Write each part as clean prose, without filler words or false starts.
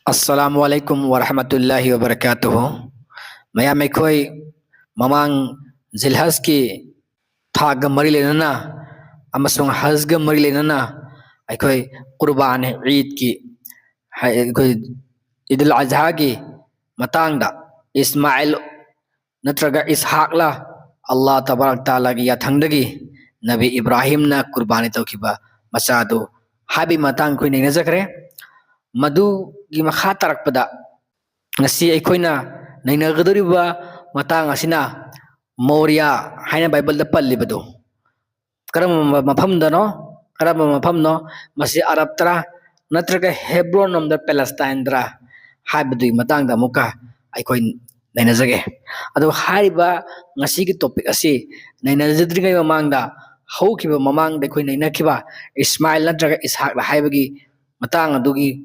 Assalamualaikum warahmatullahi wabarakatuh. Mayam akhoi mamang zilhas ki thaga mari lenana amasung hasga mari lenana akhoi qurban eid ki akhoi idul adha ki matangda Ismail natraga Ishaq la Allah tabarak taala gi yathangdagi Nabi Ibrahim na qurbani tawkiba masadu habi matang khoi nei nazakre madu gi makha tarakpada ngasi aikoina nainagadoriba matang asina Moria haina Bible da pallibado karam mafamdano karam mafamno masi Arab tra natraga Hebron nom da Palestine dra haibadu matang da muka aikoi nainazage ado hariba ngasi gi topic asi nainazadringai mamangda haukiba mamangda koi nainakiba Ismail natraga Ishaq la haibagi matang adugi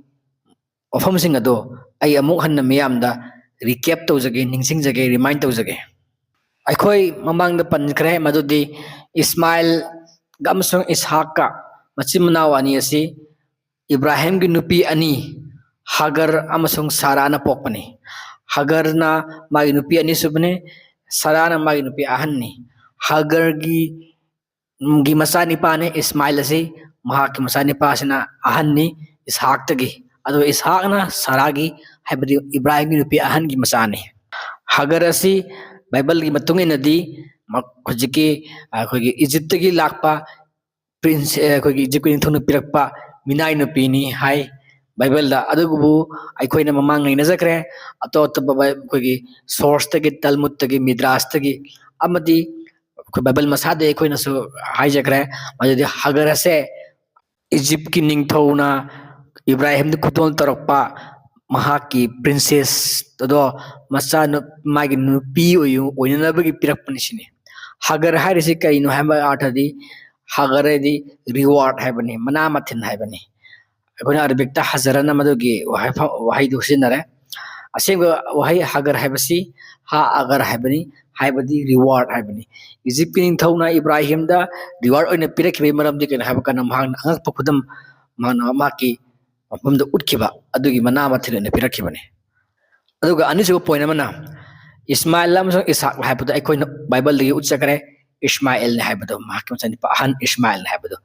wafamsing ado ay amuk hanna miyamda recap tawjage ningsingjage remind tawjage akhoi mamangda pankre madudi Ismail gamsung Ishaq ka machimnaw ani asi Ibrahim gi nupi ani Hagar amasung Sarah na pokpani Hagar na magi nupi ani subne Sarah na magi nupi ahanni Hagar gi masani pane Ismail asi mahaki masani pa sina ahanni Ishaq tagi ado Ishaq na Saragi haibadi Ibrahim gi nupi ahan gi masani Hagar asi Bible gi matungin nadi khojiki khogi Egypt gi lakpa prince khogi Egypt gi thunu pirakpa minai nupi ni hai Bible da adugu aikoina mamang ngai nazakre ato khogi source tagi Talmud tagi Midrash tagi amadi Bible masade aikoina su haijakre madadi Hagar ase Egypt ki ningthona Ibrahim di kutol tarokpa mahaki princess todo masa magi nupi oyu oinanabagi pirakpani sini Hagar hairisi kaino hamba arthadi Hagar di reward haibani mana mathin haibani akhona Arabic ta hazarana madugi wahai du sinare asenga wahai Hagar haibasi ha agar haibani haibadi reward haibani Egypt king thona Ibrahim da reward oina pirakhibe maramdi ken haibakana mahang angak pakudam mana maki mafamda utkiba adugi mana mathilene pirakibane aduga anisugo point amana Ismail amsong Ishaq haibado aikoina Bible dagi utchakare Ismail ne haibado mahaki machani pa ahan Ismail ne haibado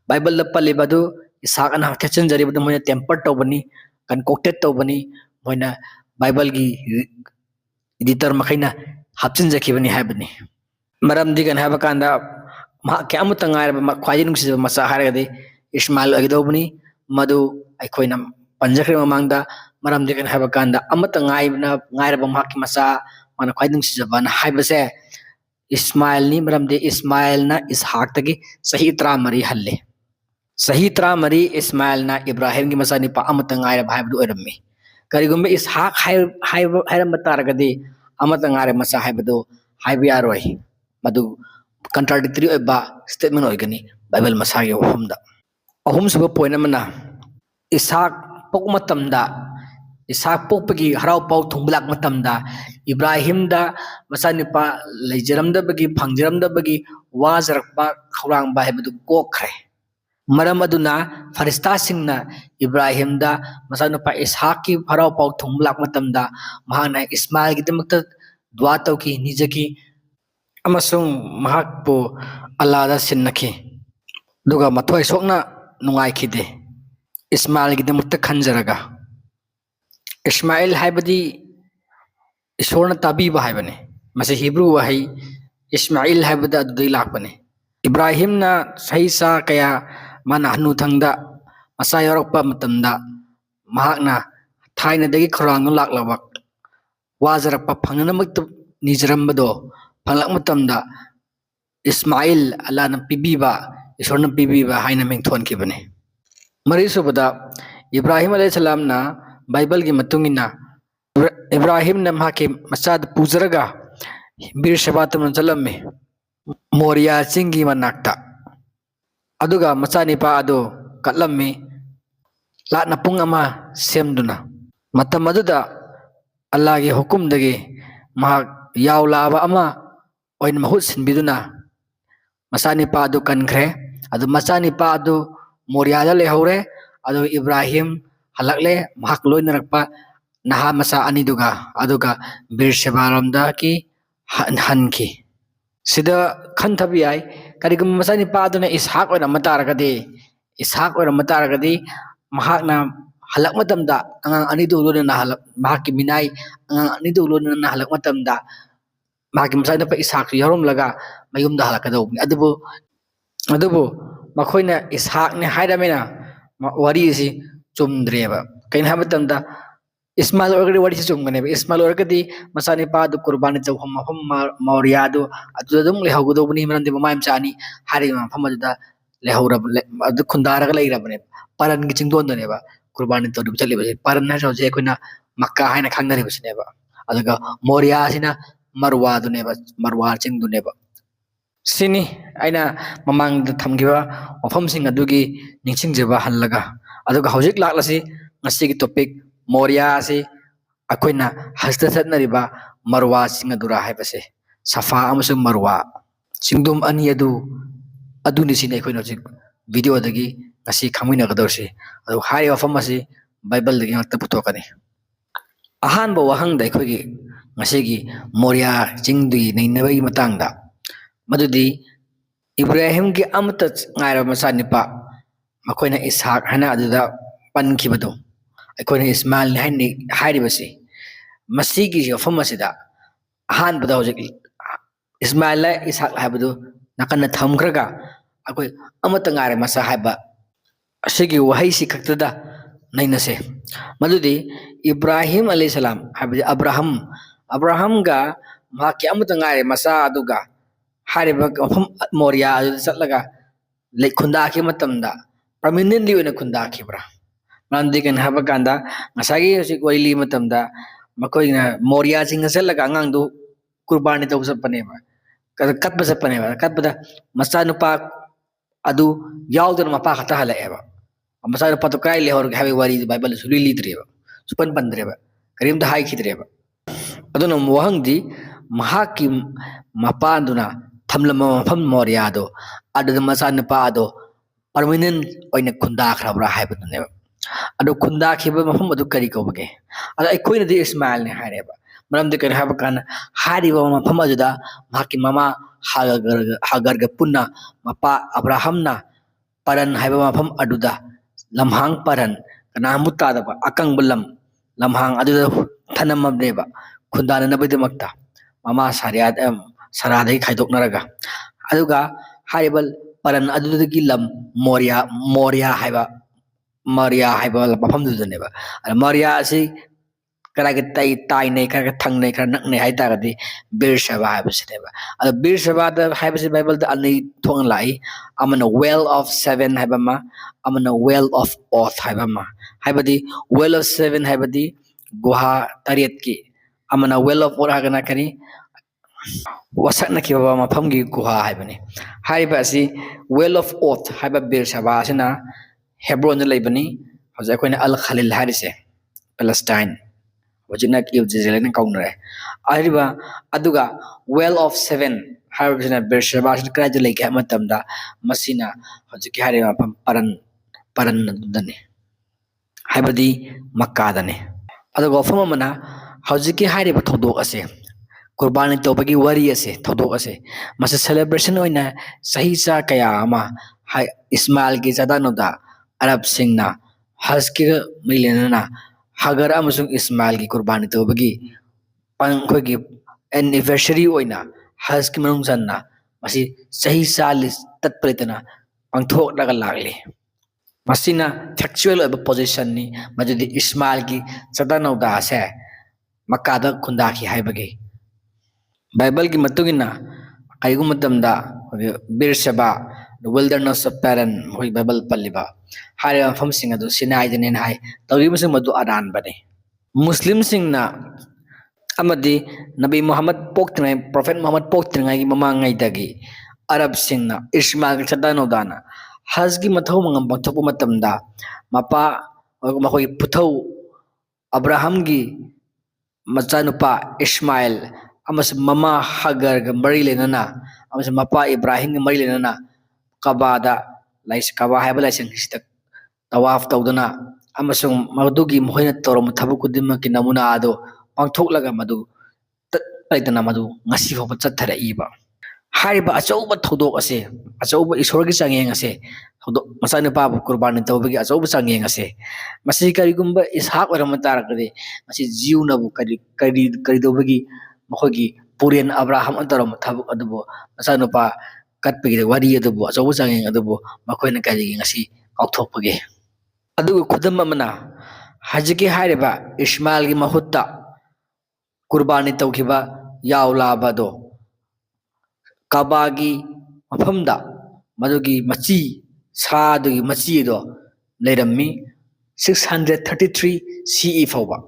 Bible da pallibadu Ishaq na thachan jaribadu moina temper tawbani concocted tawbani moina Bible gi editor makaina hapchin jakibani haibani maram digan haibakanda mahaki amuta ngairaba khwaji nungsi masa haragadi Ismail agidobani madu aikoina panjakre mamangda maram dikan habakanda amata ngairaba mahaki masa mana khwaidung sijabana haibase Ismail ni maram de Ismail na Ishaq tagi sahi 13 halle sahi 13 Ismail na Ibrahim gi masa ni pa amata ngairaba haibdu orammi karigumbe Ishaq hairam taragadi amata ngaire masa haibdu haibi yaroi madu contradictory oiba statement oigani Bible masa gi wahumda ahum suba point amana Ishaq pok matamda Ishaq pokpagi harau pau thunglak matamda Ibrahim da masanipa leijaramda bagi phangjaramda bagi wajarakpa khawrang ba hebadu kokkhre maram aduna farista singna Ibrahim da masanipa Ishaq ki harau pau thunglak matamda mahana Ismail gi damakta dua tawki nijaki amasung mahakpu Allah da sinnaki duga mathoi sokna nungai khide Ismail gi damakta khanjaraga Ismail haibadi Ishorna tabiba haibane mase Hebrew wahai Ismail haibada adudai lakbane Ibrahim na saisa kaya mana hanu thangda masa yorokpa matamda mahakna thaina dagi khurang laklawak wajarakpa phangnamakta nijrambado phanglak matamda Ismail Allah na pibiba Ishorna pibiba haina mengthon kibane mari subada Ibrahim alayhi salam na Bible gi matungina Ibrahim na mahaki masad pujaraga bir shabatam chalamme Moria chingi manakta aduga masani pa adu katlamme la na pung ama semduna matam aduda Allah gi hukum dagi mahak yaulaba ama oin mahut sinbiduna masani pa adu kankhre adu masani pa adu Moria da lehore adu Ibrahim halakle mahak loinarpa naha masa aniduga aduga Beersheba ki hanki sida khantabi ai karigum masa ni pa aduna Ishaq oina mataragadi Ishaq oina mataragadi mahakna halak matamda angang anidu lona halak mahak minai angang anidu lona halak matamda mahak masa na pa Ishaq yarom laga mayumda halakadawni adubu makoina Ishaq ne hairamena wari si chumdreba kain hamatamda Ismail orgadi wadi si chumganeba Ismail orgadi masani pa du qurbani chawham mafam Moriya du adudum lehawgudobni manandi mamaim chani hari mafam aduda lehawrab adu khundaraga leirabne paran gi chingdon daneba qurbani to du chaliba paran na jose koina Makka haina khangnari basneba aduga Moriya sina Marwa duneba Marwa chingduneba sini aina mamang da thamgiba mafam sing adugi ningsingjeba hallaga aduga hojik laklasi ngasi gi topic Moriya si akoina hasta satnariba Marwa singadura haibase Safa amasung Marwa singdum ani aduni sini akoina hojik video dagi ngasi khamina gadorsi adu hai wafam asi Bible dagi ngakta putokani ahan bo wahang da akoigi ngasi gi Moriya chingdui nainabai matangda madudi Ibrahim gi amta ngaira masa nipa makoina Ishaq hana aduda pankibado akoina Ismail ni haini hairibasi masigi wafam asida ahan bada hojik Ismail la Ishaq haibadu nakana thamgraga akoi amata ngaira masa haiba asigi wahai si kaktada nainase madudi Ibrahim alayhi salam haibadi Abraham ga mahaki amata ngaira masa aduga hariba mafam Moriya chatlaga lei khunda ki matamda permanently oina khunda khibra mandi kan haba kanda ngasagi hosik waili matamda makoina Moriya singa chatlaga angang du qurbani taw sapane katba sapane katbada masa nupa adu yaudana mapa khata hala eba masa nupa to kai lehor habi wari Bible suli lidreba supan pandreba karim da hai khidreba aduna wahangdi mahaki mapanduna thamlama mafam Moriya do adu masa nupa ado permanent oina khunda khrabra haibaduneba adu khunda khiba mafam adu kari kobage adu aikoina di Ismail ne haireba maramdi kan haba kan hariba mafam aduda mahaki mama Hagar ga punna mapa Abraham na paran haiba mafam aduda lamhang paran kana mutta da akang bulam lamhang aduda thanam abneba khundana nabidamakta mama saradai khaidoknaraga aduga haibal paran adudagi lam Moriya haiba mafam dudaneba Moriya asi karaga tai nei karaga thang nei kara nak nei hai ta gadi Beersheba haibasineba adu Beersheba da haibasi Bible da ani thong lai amana well of seven haibama amana well of oath haibama haibadi well of seven haibadi guha tariat ki amana well of oath hagana kani wasakna ki baba mafam gi guha haibani haiba asi well of oath haiba Beersheba asina Hebron da laibani hojai koina Al Khalil harise Palestine wajina ki Jerusalem kaunare ariba aduga well of seven haribina Beersheba sin krai lei ka matamda masina hojiki hariba paran dane haibadi Makka dane aduga wafam amana hojiki hariba thodok ase qurbani tobagi wari ase thodok ase masa celebration oina sahi sa kaya ama Ismail gi zadanoda Arab singna haj ki milenana Hagar amasung Ismail gi qurbani tobagi pangkogi anniversary oina haj ki manung sanna masi sahi salis tatpretana pangthok daga lagli masina factual oba position ni majudi Ismail gi zadanoda ase Makka da khunda ki haibagi Bible gi matugina kaigu matamda Beersheba the wilderness of Paran hoi Bible palliba hari mafam sing adu Sinai denen hai tawri masing madu aran bane Muslim sing na amadi Nabi Muhammad poktingai Prophet Muhammad poktingai gi mamangai dagi Arab sing na Ismail chadano dana hajgi mathau mangam pangthopu matamda mapa makoi puthau Abraham gi machanupa Ismail amas mama Hagar ga mari lenana amas mapa Ibrahim ga mari lenana kabada lais kawa haibala sing histak tawaf tawdana ꯑꯃꯁꯨꯡ ꯃꯗꯨꯒꯤ ꯃꯈꯣꯏꯅ ꯇꯧꯔꯝꯕ ꯊꯕꯛ ꯈꯨꯗꯤꯡꯃꯛꯀꯤ ꯅꯃꯨꯅꯥ ꯑꯗꯨ ꯄꯥꯡꯊꯣꯛꯂꯒ ꯃꯗꯨ ꯂꯩꯇꯅ ꯃꯗꯨ ꯉꯁꯤ ꯐꯥꯎꯕ ꯆꯠꯊꯔꯛꯏꯕ ꯍꯥꯏꯔꯤꯕ ꯑꯆꯧꯕ ꯊꯧꯗꯣꯛ ꯑꯁꯦ ꯑꯆꯧꯕ ꯏꯁꯣꯔꯒꯤ ꯆꯥꯡꯌꯦꯡ ꯑꯁꯦ ꯊꯧꯗꯣꯛ ꯃꯆꯥꯅꯨꯄꯥꯕꯨ ꯀꯨꯔꯕꯥꯅꯤ ꯇꯧꯕꯒꯤ ꯑꯆꯧꯕ ꯆꯥꯡꯌꯦꯡ ꯑꯁꯦ ꯃꯁꯤ ꯀꯔꯤꯒꯨꯝꯕ ꯏꯁꯍꯥꯛ ꯑꯣꯏꯔꯝꯕ ꯇꯥꯔꯒꯗꯤ ꯃꯁꯤ ꯖꯤꯎꯅꯕꯨ ꯀꯔꯤꯗꯧꯕꯒꯤ ꯃꯈꯣꯏꯒꯤ ꯄꯨꯔꯦꯟ ꯑꯕ꯭ꯔꯥꯍꯝꯅ ꯇꯧꯔꯝꯕ ꯊꯕꯛ ꯑꯗꯨꯕꯨ ꯃꯆꯥꯅꯨꯄꯥ ꯀꯠꯄꯒꯤ ꯋꯥꯔꯤ ꯑꯗꯨꯕꯨ ꯑꯆꯧꯕ ꯆꯥꯡꯌꯦꯡ ꯑꯗꯨꯕꯨ ꯃꯈꯣꯏꯅ ꯀꯔꯤꯒꯤ ꯉꯁꯤ ꯀꯥꯎꯊꯣꯛꯄꯒꯦ ꯑꯗꯨꯒ ꯈꯨꯗꯝ ꯑꯃꯅ ꯍꯧꯖꯤꯛꯀꯤ ꯍꯥꯏꯔꯤꯕ ꯏꯁꯃꯥꯏꯜꯒꯤ ꯃꯍꯨꯠꯇ ꯀꯨꯔꯕꯥꯅꯤ ꯇꯧꯈꯤꯕ ꯌꯥꯎ ꯂꯥꯕꯗꯣ ꯀꯕꯥꯒꯤ ꯃꯐꯝꯗ ꯃꯗꯨꯒꯤ ꯃꯆꯤ ꯁꯥꯗꯨꯒꯤ ꯃꯆꯤꯗꯣ ꯂꯩꯔꯝꯃꯤ 633 CE ꯐꯥꯎꯕ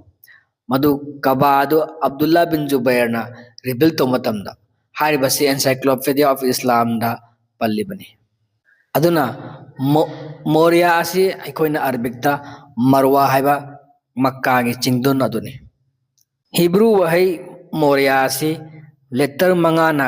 ꯃꯗꯨ ꯀꯕꯥꯗꯣ ꯑꯕꯗꯨꯜꯂꯥ ꯕꯤꯟ ꯖꯨꯕꯩꯔꯅ ꯔꯤꯕꯤꯜ ꯇꯧꯕ ꯃꯇꯝꯗ ꯍꯥꯏꯔꯤꯕꯁꯤ ꯑꯦꯟꯁꯥꯏꯀ꯭ꯂꯣꯄꯤꯗꯤꯌꯥ ꯑꯣꯐ ꯏꯁꯂꯥꯝꯗ ꯄꯜꯂꯤꯕꯅꯤ ꯑꯗꯨꯅ ꯃꯣꯔꯤꯌꯥ ꯑꯁꯤ ꯑꯩꯈꯣꯏꯅ ꯑꯔꯕꯤꯛꯇ ꯃꯔꯋꯥ ꯍꯥꯏꯕ ꯃꯛꯀꯥꯒꯤ ꯆꯤꯡꯗꯨꯟ ꯑꯗꯨꯅꯤ ꯍꯤꯕ꯭ꯔꯨ ꯋꯥꯍꯩ ꯃꯣꯔꯤꯌꯥ ꯑꯁꯤ ꯂꯦꯇꯔ ꯃꯉꯥꯅ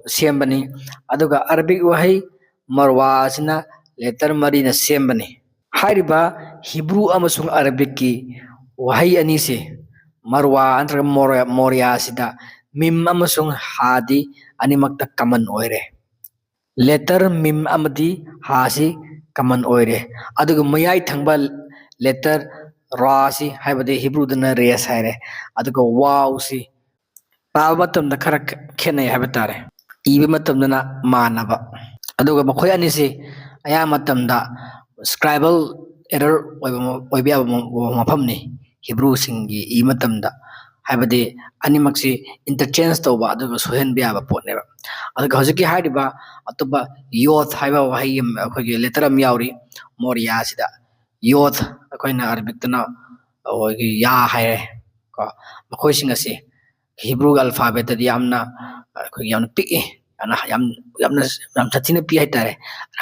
ꯁꯦꯝꯕꯅꯤ ꯑꯗꯨꯒ ꯑꯔꯕꯤꯛ ꯋꯥꯍꯩ ꯃꯔꯋꯥ ꯑꯁꯤꯅ ꯂꯦꯇꯔ ꯃꯔꯤꯅ ꯁꯦꯝꯕꯅꯤ ꯍꯥꯏꯔꯤꯕ ꯍꯤꯕ꯭ꯔꯨ ꯑꯃꯁꯨꯡ ꯑꯔꯕꯤꯛꯀꯤ ꯋꯥꯍꯩ ꯑꯅꯤꯁꯤ ꯃꯔꯋꯥ ꯅꯠꯇ꯭ꯔꯒ ꯃꯣꯔꯤꯌꯥ ꯑꯁꯤꯗ ꯃꯤꯝ ꯑꯃꯁꯨꯡ ꯍꯥꯗꯤ ꯑꯅꯤꯃꯛꯇ ꯀꯃꯟ ꯑꯣꯏꯔꯦ ꯂꯦꯇꯔ ꯃꯤꯝ ꯑꯃꯗꯤ ꯍꯥꯁꯤ कमन ओइरे अदुग मयाई थंगबा लेटर रासी हाइबदे हिब्रूदना रेस हाइरे अदुग वाव सी पाबा मतमदा खरा खेनै हाइबा तारे इबा मतमदना मानबा अदुग मखोय अनिसी अया मतमदा स्क्राइबल एरर ओइबा मफमनी हिब्रू सिंगी इ मतमदा हाइबदे अनिमक्सी इंटरचेंज तौबा अदुग सोहेन बियाबा पोटनेबा अदुग हजिकी हाइदिबा अतुबा योथ हाइबा वहाई अखोगी लेटर अम याउरी मोरिया सिदा योथ अखोइना अरबिकतना ओगी या हाइरे को मखोय सिंग असी हिब्रू अल्फाबेट दि यामना अखोगी यामना पिके याम थथिना पि हाइतारे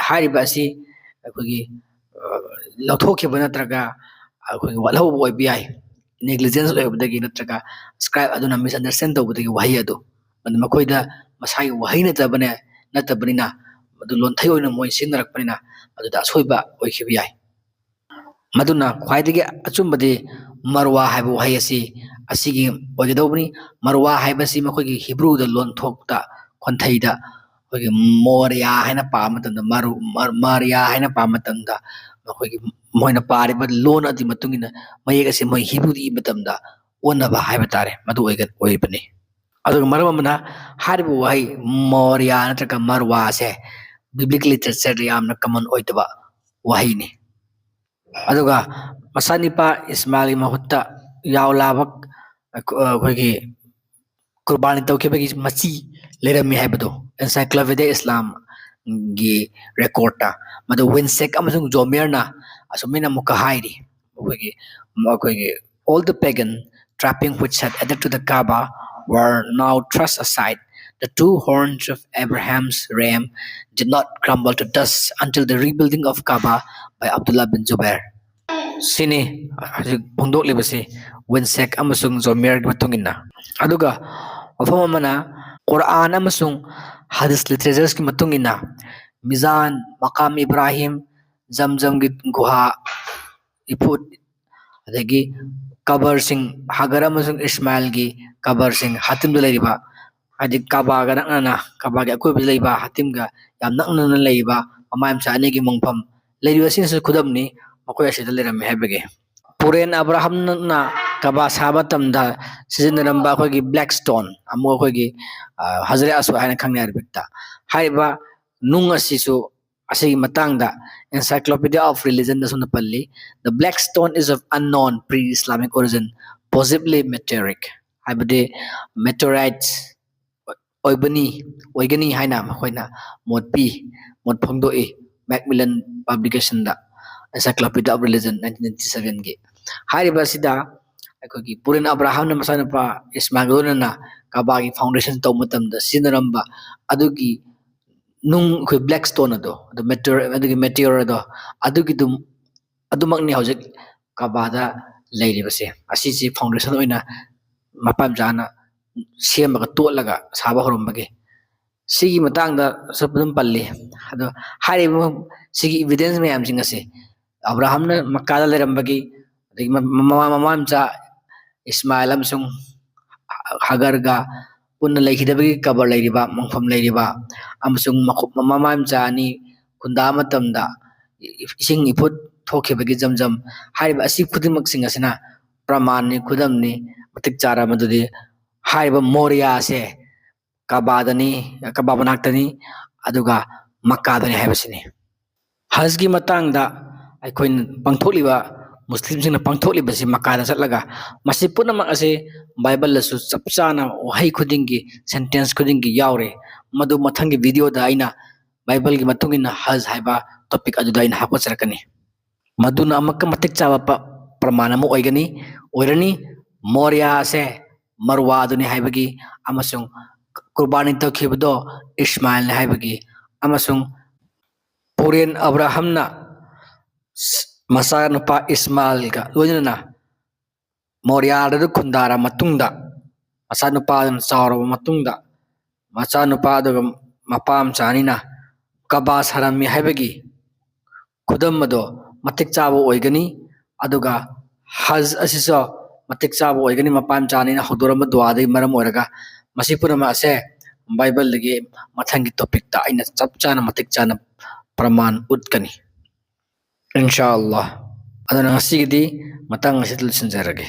हाइरिबा असी अखोगी लौथोखिबा नत्रगा अखोगी वलहौ ओइ बियाई नेग्लिजेंस ओइबदगी नत्रगा स्क्राइब अदुना मिसअंडरस्टैंड तौबदगी वहाई अदु मखोइदा मसाई वहाई नतबनिना मदु लोन्थै ओइना मोइ सिनरकपनिना मदुदा असोइबा ओइखिबा याई मदुना ख्वाइदगी अचुम्बदि मरवा हाइबा वहाई असी असिगी ओइगदौबनी मरवा हाइबसी मखोइगी हिब्रूदा लोन्थोक्ता खोन्थैदा अखोइगी मोरिया हाइना पामतंदा मारिया हाइना पामतंदा मखोइगी मोइना पारिबा लोन अदि मतुंगिना मयेक असी मोइ हिब्रूदी मतंदा ओनबा हाइबा तारे मदु ओइबनी अदुग मरम अमना हारिबा वहाई मोरिया नत्रगा मरवा से बिब्लिकल लिटरेचर यामना कमन ओइतबा वहाईनी अदुगा मसानिपा इस्माइल महुत्ता यावलाबक अखोइगी कुर्बानी तौखिबगी मची लेरमी हाइबदो एनसाइक्लोपीडिया इस्लाम गी रेकॉर्डटा मदु विंसेक अमसुंग जोमेरना असुमिना मुका हाइरी अखोइगी all the pagan trapping which had added to the Kaaba were now thrust aside. The two horns of Abraham's ram did not crumble to dust until the rebuilding of Kaaba by Abdullah bin Zubair. Sini bundok libasi winsek amasung zomer matungina. Aduga wafam amana Quran amasung hadith literatures ki matungina Mizan Maqam Ibrahim Zamzam guha iput adagi कबर सिंह Hagar अमसुंग Ismail की कबर सिंह हातिम दु लेरिबा आदि काबा गा नकना काबा के अकोय लेबा हातिम गा याम नकना लेबा अमायम साने की मंगफम लेरिबा सिन खुदमनी मकोय असिदा लेरम हेबगे पुरेन अब्राहम ना काबा साबा तमदा सिजनरंबा अखोय की ब्लैक स्टोन अमो अखोय की हजरे असो हायना खंगने अरबिकता हाइबा नुंग असिसु असigi matangda encyclopedia of religion dasuna palli the black stone is of unknown pre-islamic origin possibly meteoric haibade meteorites oigani haina makoina motpi mot phongdoi macmillan publication da encyclopedia of religion 1997 ge hariba sida akogi purin abraham na masana pa ismail na kabagi foundation to matam da sinaramba adugi nung khoi black stone ado the meteor ado adugi dum adumakni hojik kabada leiribase asisi foundation oina mapam jana semaga totlaga saba horombage sigi matangda sapdum palli ado hari sigi evidence mayam singase ꯑꯕ꯭ꯔꯥꯍꯝꯅ ꯃꯛꯀꯥꯗ ꯂꯩꯔꯝꯕꯒꯤ ꯑꯗꯒꯤ ꯃꯃꯥ smile ꯑꯃꯁꯨꯡ ꯍꯒꯔꯒ ꯄꯨꯟꯅ ꯂꯩꯈꯤꯗꯕꯒꯤ cover ꯂꯩꯔꯤꯕ ꯃꯪꯐꯝ ꯂꯩꯔꯤꯕ ꯑꯃꯁꯨꯡ ꯃꯃꯥ ꯑꯅꯤ ꯈꯨꯟꯗꯥ ꯃꯇꯝꯗ ꯏꯁꯤꯡ ꯏꯐꯨꯠ ꯊꯣꯛꯈꯤꯕꯒꯤ ꯖꯝꯖꯝ ꯍꯥꯏꯔꯤꯕ ꯑꯁꯤ ꯈꯨꯗꯤꯡꯃꯛꯁꯤꯡ ꯑꯁꯤꯅ ꯄ꯭ꯔꯃꯥꯟꯅꯤ ꯈꯨꯗꯝꯅꯤ ꯃꯇꯤꯛ ꯆꯥꯔ ꯃꯗꯨꯗꯤ ꯍꯥꯏꯔꯤꯕ ꯃꯣꯔꯤꯌꯥꯁꯦ ꯀꯕꯥ ꯃꯅꯥꯛꯇꯅꯤ ꯑꯗꯨꯒ ꯃꯛꯀꯥꯗꯅꯤ ꯍꯥꯏꯕꯁꯤꯅꯤ꯫ ꯍꯖꯒꯤ ꯃꯇꯥꯡꯗ ꯑꯩꯈꯣꯏꯅ ꯄꯥꯡꯊꯣꯛꯂꯤꯕ ꯃꯨꯁꯂꯤꯝꯁꯤꯡꯅ ꯄꯥꯡꯊꯣꯛꯂꯤꯕꯁꯤ ꯃꯛꯀꯥꯗ ꯆꯠꯂꯒ ꯃꯁꯤ ꯄꯨꯝꯅꯃꯛ ꯑꯁꯤ ꯕꯥꯏꯕꯜꯗꯁꯨ ꯆꯞ ꯆꯥꯅ ꯋꯥꯍꯩ ꯈꯨꯗꯤꯡꯒꯤ ꯁꯦꯟꯇꯦꯟꯁ ꯈꯨꯗꯤꯡꯒꯤ ꯌꯥꯎꯔꯦ꯫ ꯃꯗꯨ ꯃꯊꯪꯒꯤ ꯚꯤꯗꯤꯑꯣꯗ ꯑꯩꯅ ꯕꯥꯏꯕꯜꯒꯤ ꯃꯇꯨꯡ ꯏꯟꯅ ꯍꯖ ꯍꯥꯏꯕ ꯇꯣꯄꯤꯛ ꯑꯗꯨꯗ ꯑꯩꯅ ꯍꯥꯞꯆꯔꯛꯀꯅꯤ꯫ ꯃꯗꯨꯅ ꯑꯃꯨꯛꯀ ꯃꯇꯤꯛ ꯆꯥꯕ ꯄ꯭ꯔꯃꯥꯟ ꯑꯃ ꯑꯣꯏꯔꯅꯤ꯫ ꯃꯣꯔꯤꯌꯥ ꯑꯁꯦ ꯃꯔꯋꯥꯗꯨꯅꯤ ꯍꯥꯏꯕꯒꯤ ꯑꯃꯁꯨꯡ ꯀꯨꯔꯕꯥꯅꯤ ꯇꯧꯈꯤꯕꯗꯣ ꯏꯁꯃꯥꯏꯜꯅꯤ ꯍꯥꯏꯕꯒꯤ ꯑꯃꯁꯨꯡ ꯄꯣꯔꯦꯟ ꯑꯕ꯭ꯔꯥꯍꯝꯅ ꯃꯆꯥꯅꯨꯄꯥ ꯏꯁꯃꯥꯏꯜꯒ ꯂꯣꯏꯅꯅ ꯃꯣꯔꯤꯌꯥꯗ ꯈꯨꯟꯗꯥꯔ ꯃꯇꯨꯡꯗ ꯃꯆꯥꯅꯨꯄꯥꯗꯨꯅ ꯆꯥꯎꯔꯕ ꯃꯇꯨꯡꯗ ꯃꯆꯥꯅꯨꯄꯥꯗꯨꯒ ꯃꯄꯥꯝꯆꯥ ꯑꯅꯤꯅ ꯀꯕꯥ ꯁꯥꯔꯝꯃꯤ ꯍꯥꯏꯕꯒꯤ ꯈꯨꯗꯝ ꯑꯗꯣ ꯃꯇꯤꯛ ꯆꯥꯕ ꯑꯣꯏꯒꯅꯤ꯫ ꯑꯗꯨꯒ ꯍꯖ ꯑꯁꯤꯁꯨ ꯃꯇꯤꯛ ꯆꯥꯕ ꯑꯣꯏꯒꯅꯤ ꯃꯄꯥꯝꯆꯥ ꯑꯅꯤꯅ ꯍꯧꯗꯣꯔꯝꯕ ꯗꯨꯋꯥꯗꯒꯤ ꯃꯔꯝ ꯑꯣꯏꯔꯒ ꯃꯁꯤ ꯄꯨꯝꯅꯃꯛ ꯑꯁꯦ ꯕꯥꯏꯕꯜꯗꯒꯤ ꯃꯊꯪꯒꯤ ꯇꯣꯄꯤꯛꯇ ꯑꯩꯅ ꯆꯞ ꯆꯥꯅ ꯃꯇꯤꯛ ꯆꯥꯅ ꯄ꯭ꯔꯃꯥꯟ ꯎꯠꯀꯅꯤ ꯏꯟꯁꯥ ꯑꯜꯂꯥꯍ꯫ ꯑꯗꯨꯅ ꯉꯁꯤꯒꯤꯗꯤ ꯃꯇꯥꯡ ꯑꯁꯤꯗ ꯂꯣꯏꯁꯤꯟꯖꯔꯒꯦ꯫